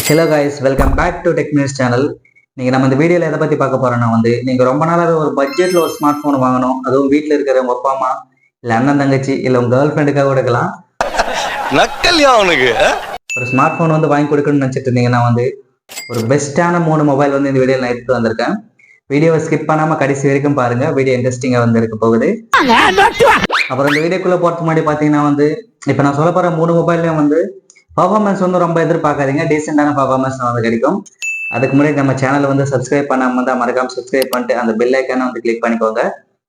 Hello guys, welcome back to tech news channel. நீங்கள் நம்ம இந்த வீடியோவில் எதை பற்றி பார்க்க போகிறோன்னா நீங்கள் ரொம்ப நாளாகவே ஒரு பட்ஜெட்டில் ஒரு ஸ்மார்ட் ஃபோன் வாங்கணும், அதுவும் வீட்டில் இருக்கிற உங்கள் அப்பா அம்மா இல்லை அண்ணன் தங்கச்சி இல்லை உங்கள் கேர்ள் ஃப்ரெண்டுக்காக கொடுக்கலாம் ஒரு ஸ்மார்ட் ஃபோன் வாங்கி கொடுக்கணும்னு நினச்சிட்டு இருந்தீங்கன்னா ஒரு பெஸ்ட்டான 3 மொபைல் இந்த வீடியோவில் நான் எடுத்து வந்திருக்கேன். வீடியோவை ஸ்கிப் பண்ணாமல் கடைசி வரைக்கும் பாருங்கள், வீடியோ இன்ட்ரெஸ்டிங்காக இருக்க போகுது. அப்புறம் இந்த வீடியோக்குள்ளே போகிறதுக்கு முன்னாடி பார்த்தீங்கன்னா இப்போ நான் சொல்ல போகிற 3 மொபைல்லையும் பர்ஃபார்மன்ஸ் ரொம்ப எதிர்பார்க்காதீங்க, டீசெண்டான பர்ஃபார்மன்ஸ் கிடைக்கும். அதுக்கு முன்னாடி நம்ம சேனலை சப்ஸ்கிரைப் பண்ணாமல் தான் மறக்காம சப்ஸ்கிரைப் பண்ணிட்டு அந்த பெல் ஐக்கானை கிளிக் பண்ணிக்கோங்க.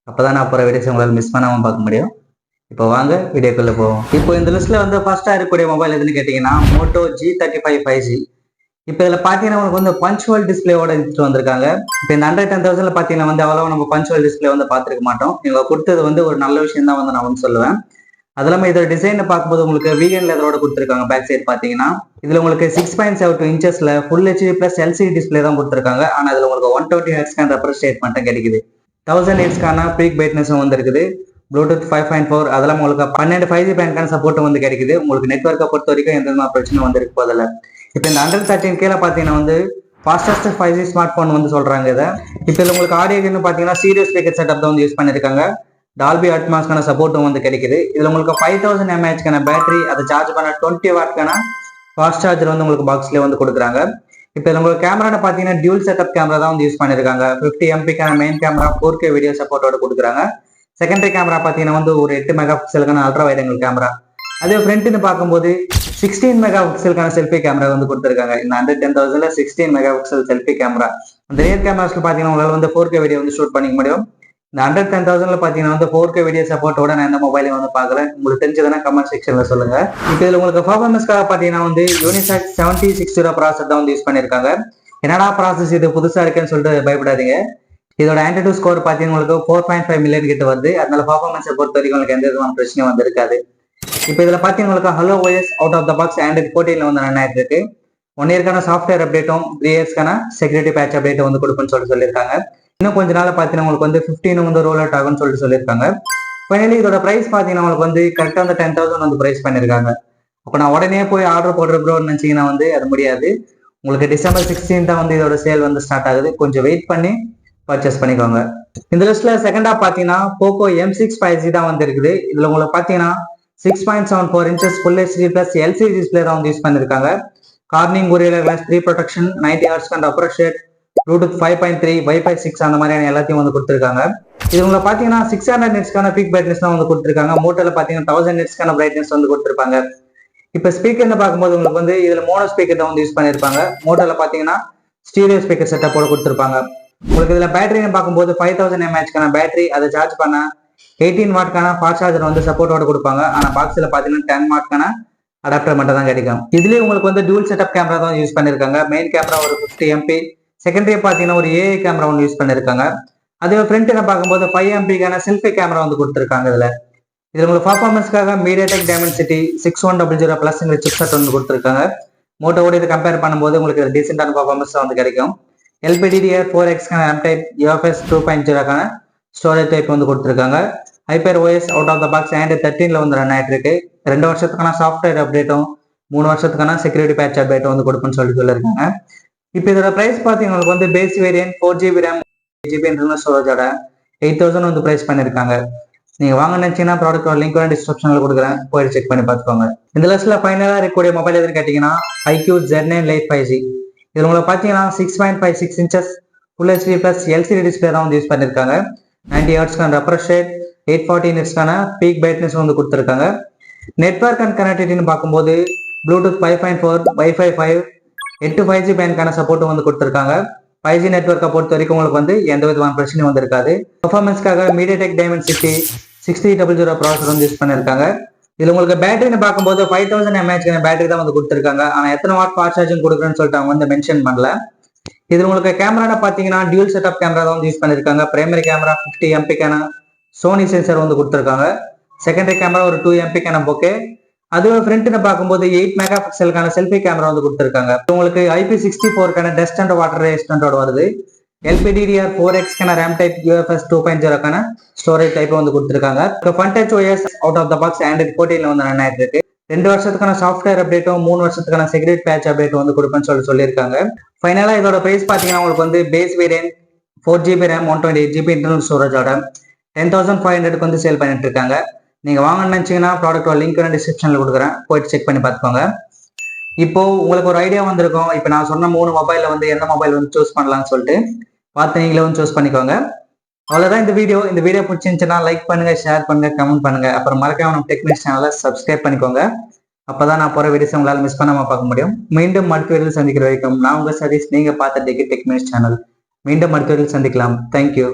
அப்போதான் நான் அப்புறம் வீடியோஸ் உங்களால் மிஸ் பண்ணாமல் பார்க்க முடியும். இப்போ வாங்க வீடியோக்குள்ளே போவோம். இப்போ இந்த லிஸ்ட்டில் ஃபர்ஸ்ட்டாக இருக்கக்கூடிய மொபைல் எதுன்னு கேட்டிங்கன்னா மோட்டோ G35 5G. இப்போ இதில் பார்த்தீங்கன்னா உங்களுக்கு பஞ்சுவல் டிஸ்பிளேவோட எடுத்துட்டு வந்திருக்காங்க. இப்போ இந்த 110,000 பார்த்தீங்கன்னா அவ்வளோ நம்ம பஞ்சுவல் டிஸ்பிளே பார்த்துருக்க மாட்டோம். இவங்க கொடுத்தது ஒரு நல்ல விஷயம் தான் நான் சொல்லுவேன். அது இல்லாமல் இதோட டிசைனை பார்க்கும்போது உங்களுக்கு வீகன் லெதரோட கொடுத்துருக்காங்க. பேக் சைட் பார்த்தீங்கன்னா இதில் உங்களுக்கு 6.72 இன்ச்சஸ்ல ஃபுல் HD + LCD டிஸ்பிளே தான் கொடுத்துருக்காங்க. ஆனால் இதில் உங்களுக்கு 120 ஹெர்ட்ஸ்க்கான ரெஃப்ரெஷ் ரேட் மட்டும் கிடைக்குது. 1000 ஹெர்ட்ஸ்க்கான பீக் பிரைட்னஸும் இருக்குது. ப்ளூடூத் 5.4 அதெல்லாம் உங்களுக்கு 12 5G பேண்ட்கான சப்போர்ட்டும் கிடைக்குது. உங்களுக்கு நெட்வொர்க்கை பொறுத்த வரைக்கும் எந்த மாதிரி பிரச்சனை இருக்கு போதில்ல. இப்போ இந்த 113 கீழே பார்த்தீங்கன்னா ஃபாஸ்டஸ்ட் 5G ஸ்மார்ட் ஃபோன் சொல்றாங்க இதை. இப்போ இதில் உங்களுக்கு ஆடியோன்னு பார்த்தீங்கன்னா சீரியஸ் ஸ்பீக்கர் செட்டப் தான் யூஸ் பண்ணியிருக்காங்க. டால்பி அட்மாஸ்க்கான சப்போர்ட்டும் கிடைக்குது. இதுல உங்களுக்கு 5000 mAh பேட்டரி, அதை சார்ஜ் பண்ண 20 வாட்க்கான ஃபாஸ்ட் சார்ஜர் உங்களுக்கு பாக்ஸ்ல கொடுக்குறாங்க. இப்போ இதுல உங்களுக்கு கேமரா பார்த்தீங்கன்னா டியூல் செட்டப் கேமரா தான் யூஸ் பண்ணிருக்காங்க. 50 MP main camera 4K video சப்போர்ட்டோட கொடுக்குறாங்க. செகண்டரி கேமரா பார்த்தீங்கன்னா ஒரு 8 மெகா பிக்சலுக்கான அல்ட்ரா வைட் ஆங்கிள் கேமரா. அதே ஃப்ரண்ட்னு பார்க்கும்போது 16 மெகா பிக்சலுக்கான செல்ஃபி கேமரா கொடுத்துருக்காங்க. இந்த 110,000 16 மெகா பிக்சல் செல்ஃபி கேமரா. அந்த ரியர் கேமராஸ்ல பார்த்தீங்கன்னா உங்களால் 4K வீடியோ ஷூட் பண்ணிக்க முடியும். இந்த 110,000 பார்த்தீங்கன்னா 4K வீடியோ சப்போர்ட்டோட நான் இந்த மொபைலையும் பார்க்கல. உங்களுக்கு தெரிஞ்சதுன்னா கமெண்ட் செக்ஷன்ல சொல்லுங்க. இப்போ இதில் உங்களுக்கு பர்ஃபார்மன்ஸ்க்காக பார்த்தீங்கன்னா யூனிசாக் 7060 ப்ராசஸ் தான் யூஸ் பண்ணியிருக்காங்க. என்னடா ப்ராசஸ் இது புதுசா இருக்குன்னு சொல்லிட்டு பயப்படாதீங்க. இதோட ஆண்ட்ராய்டு ஸ்கோர் பார்த்தீங்கன்னா உங்களுக்கு 4.5 மில்லியன் கிட்ட வருது. அதனால பர்ஃபார்மன்ஸை பொறுத்த வரைக்கும் உங்களுக்கு எந்த விதமான பிரச்சனையும் இருக்காது. இப்போ இதில் பார்த்தீங்கன்னா hello OS out of the box Android 14 run ஆயிட்டு இருக்கு. 1 இயர்க்கான சாஃப்ட்வேர் அப்டேட்டும் 3 இயர்ஸ்க்கான செக்யூரிட்டி பேட்ச் அப்டேட்டும் கொடுக்குன்னு சொல்லியிருக்காங்க. இன்னும் கொஞ்ச நாள் பார்த்தீங்கன்னா உங்களுக்கு 15 ரோல் அவுட் ஆகும்னு சொல்லியிருக்காங்க. ஃபைனலி இதோட பிரைஸ் பார்த்தீங்கன்னா உங்களுக்கு கரெக்டாக 10,000 பிரைஸ் பண்ணியிருக்காங்க. அப்போ நான் உடனே போய் ஆர்டர் போடுற ப்ரோன்னு நினச்சிங்கன்னா அது முடியாது. உங்களுக்கு டிசம்பர் 16 தான் இதோட சேல் ஸ்டார்ட் ஆகுது. கொஞ்சம் வெயிட் பண்ணி பர்ச்சேஸ் பண்ணிக்கோங்க. இந்த லிஸ்ட்ல செகண்டா பார்த்தீங்கன்னா போக்கோ M6 5G தான் இருக்குது. இதுல உங்களுக்கு பார்த்தீங்கன்னா 6.74 inches full HD + LCD display தான் யூஸ் பண்ணியிருக்காங்க. Corning Gorilla Glass 3 protection, 90 hertz refresh rate, Bluetooth 5.3 Wi-Fi 6 அந்த மாதிரியான எல்லாத்தையும் கொடுத்துருக்காங்க. இது உங்களுக்கு பார்த்தீங்கன்னா 600 நிட்ஸ்க்கான பீக் பிரைட்னஸ் தான் கொடுத்துருக்காங்க. மோட்டோல பார்த்தீங்கன்னா 1000 நிட்ஸ்க்கான பிரைட்னஸ் கொடுத்துருப்பாங்க. இப்போ ஸ்பீக்கர்னு பார்க்கும்போது உங்களுக்கு இதுல மோனோ ஸ்பீக்கர் தான் யூஸ் பண்ணியிருப்பாங்க. மோட்டோல பார்த்தீங்கன்னா ஸ்டீரியோ ஸ்பீக்கர் செட்டப்போட கொடுத்துருப்பாங்க. உங்களுக்கு இதுல பேட்டரின்னு பார்க்கும்போது 5000 mAh பேட்டரி, அதை சார்ஜ் பண்ண 18 வாட்க்கான ஃபாஸ்ட் சார்ஜர் சப்போர்ட்டோட கொடுப்பாங்க. ஆனா பாக்ஸ்ல பார்த்தீங்கன்னா 10 வாட்க்கான அடாப்டர் மட்டும் தான் கிடைக்கும். இதுலயே உங்களுக்கு டியூல் செட்டப் கேமரா தான் யூஸ் பண்ணிருக்காங்க. மெயின் கேமரா ஒரு 50 MP, செகண்டரி பார்த்தீங்கன்னா ஒரு AI கேமரா யூஸ் பண்ணிருக்காங்க. அதே ஃப்ரண்ட்ல பார்க்கும்போது 5 MP செல்ஃபி கேமரா கொடுத்துருக்காங்க. இதுல உங்களுக்கு பர்ஃபார்மன்ஸ்க்காக MediaTek Dimensity 6100+ சிப்செட் கொடுத்துருக்காங்க. மோட்டோவோட இதை கம்பேர் பண்ணும்போது உங்களுக்கு டீசென்டான பர்ஃபார்மன்ஸ் கிடைக்கும். LPDDR4X RAM type, UFS 2.0 storage type கொடுத்துருக்காங்க. Hyper OS out of the box Android 13 run ஆயிட்டு இருக்கு. 2 வருஷத்துக்கான சாஃப்ட்வேர் அப்டேட்டும் 3 வருஷத்துக்கான செக்யூரிட்டி பேட்ச் அப்டேட்டும் கொடுக்குன்னு சொல்லியிருக்காங்க. இப்போ இதோட பிரைஸ் பார்த்தீங்கன்னா base variant 4GB RAM 8GB internal ஸ்டோரேஜோட 8,000 பிரைஸ் பண்ணியிருக்காங்க. நீங்க வாங்க நினைச்சீங்கன்னா ப்ராடக்ட் லிங்க் டிஸ்கிரிப்ஷன்ல கொடுக்குறேன், போய் செக் பண்ணி பார்த்துக்கோங்க. இந்த லிஸ்ட்ல ஃபைனலா இருக்கக்கூடிய மொபைல் எதுன்னு கேட்டீங்கன்னா iQOO Z9 Lite 5G. இதுல உங்களுக்கு பார்த்தீங்கன்னா 6.56 inches full HD + LCD display தான் யூஸ் பண்ணியிருக்காங்க. 90 ஹெர்ட்ஸ்க்கான ரெஃப்ரெஷ் ரேட், 840 நிட்ஸ்க்கான பீக் பிரைட்னஸ் கொடுத்துருக்காங்க. நெட்வொர்க் அண்ட் கனெக்டிவிட்டின்னு பார்க்கும்போது ப்ளூடூத் 5.4 Wi-Fi 5 8 5G பேண்ட்கான சப்போர்ட்டும் கொடுத்துருக்காங்க. 5G நெட்வொர்க்கை பொறுத்த வரைக்கும் உங்களுக்கு எந்த விதமான பிரச்சனையும் இருக்காது. பர்ஃபார்மன்ஸ்க்காக MediaTek Dimensity 6000 ப்ராசஸர் யூஸ் பண்ணிருக்காங்க. இதுல உங்களுக்கு பேட்டரின்னு பார்க்கும்போது 5000 mAh பேட்டரி தான் கொடுத்துருக்காங்க. ஆனா எத்தனை வாட் ஃபாஸ்ட் சார்ஜிங் கொடுக்குறேன்னு சொல்லிட்டு அவங்க மென்ஷன் பண்ணல. இது உங்களுக்கு கேமரா பார்த்தீங்கன்னா டியூல் செட்டப் கேமரா தான் யூஸ் பண்ணிருக்காங்க. Primary camera 50 MP Sony sensor கொடுத்துருக்காங்க. செகண்டரி கேமரா ஒரு 2 MP பொக்கே. அதுவே ஃப்ரண்ட்னு பார்க்கும்போது 8 மெகா பிக்சலுக்கான செல்ஃபி கேமரா கொடுத்துருக்காங்க. உங்களுக்கு IP64 டஸ்ட் அண்ட் வாட்டர் ரெசிஸ்டன்டோட வருது. LPDDR4X RAM type, UFS 2.0 storage type கொடுத்துருக்காங்க. Fun Touch OS out of the box Android 14 run ஆயிட்டு இருக்கு. 2 வருஷத்துக்கான சாஃப்ட்வேர் அப்டேட்டும் 3 வருஷத்துக்கான செக்யூரிட்டி பேட்ச் அப்டேட்டும் வந்து கொடுப்பேன்னு சொல்லியிருக்காங்க. ஃபைனலாக இதோட ப்ரைஸ் பார்த்தீங்கன்னா உங்களுக்கு வந்து base variant 4GB RAM 128GB internal ஸ்டோரேஜோட 10,500க்கு வந்து சேல் பண்ணிட்டு இருக்காங்க. நீங்கள் வாங்கணும்னு நினச்சிங்கன்னா ப்ராடக்டோட லிங்க் வந்து டிஸ்கிரிப்ஷனில் கொடுக்குறேன், போயிட்டு செக் பண்ணி பார்த்துக்கோங்க. இப்போ உங்களுக்கு ஒரு ஐடியா வந்திருக்கும், இப்போ நான் சொன்ன 3 மொபைலில் வந்து எந்த மொபைல் வந்து சூஸ் பண்ணலாம்னு சொல்லிட்டு பார்த்து நீங்களே வந்து சூஸ் பண்ணிக்கோங்க. அவ்வளோதான் இந்த வீடியோ பிடிச்சிருந்துச்சுன்னா லைக் பண்ணுங்க, ஷேர் பண்ணுங்க, கமெண்ட் பண்ணுங்க. அப்புறம் மறக்காம நம்ம டெக்னிக்ஸ் சேனலை சப்ஸ்கிரைப் பண்ணிக்கோங்க. அப்பதான் நான் போற வீடியோஸ் உங்களால் மிஸ் பண்ணாம பார்க்க முடியும். மீண்டும் அடுத்த வீடியோவில் சந்திக்கிற வரைக்கும் நான் உங்க சதீஷ். நீங்க பார்த்த டெக் நியூஸ் சேனல். மீண்டும் அடுத்த வீடியோவில் சந்திக்கலாம். தேங்க்யூ.